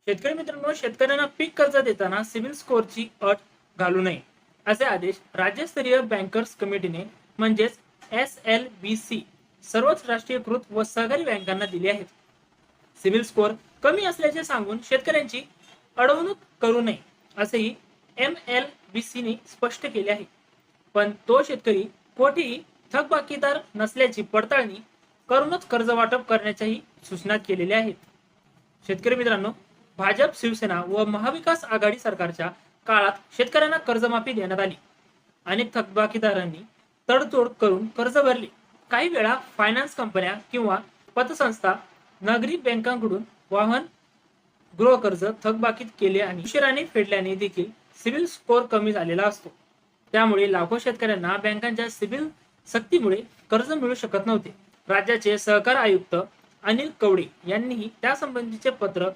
शेतकरी मित्रांनो, शेतकऱ्यांना पीक कर्ज देताना सिबिल स्कोअरची अट घालू नये असे आदेश राज्यस्तरीय बँकर्स कमिटीने म्हणजेच SLBC सर्वच राष्ट्रीयकृत व सहकारी बँकांना दिले आहेत. सिबिल स्कोअर कमी असल्याचे सांगून शेतकऱ्यांची अडवणूक करू नये असेही MLBC ने स्पष्ट केले आहे. पण तो शेतकरी कोठेही थकबाकीदार नसल्याची पडताळणी करूनच कर्ज वाटप करण्याच्याही सूचना केलेल्या आहेत. शेतकरी मित्रांनो, भाजप, शिवसेना व महाविकास आघाडी सरकारच्या काळात शेतकऱ्यांना कर्जमाफी देण्यात आली. अनेक थकबाकीदारांनी तडजोड करून कर्ज भरले. काही वेळा फायनान्स कंपन्या किंवा पतसंस्था नागरी बँकांकडून वाहन गृहकर्ज थकबाकीत केले आणि उशिराने फेडल्याने देखील सिबिल स्कोअर कमी झालेला असतो. त्यामुळे लाखो शेतकऱ्यांना बँकांच्या सिबिल सक्तीमुळे कर्ज मिळू शकत नव्हते. राज्याचे सहकार आयुक्त अनिल कवडे यांनीही त्यासंबंधीचे पत्र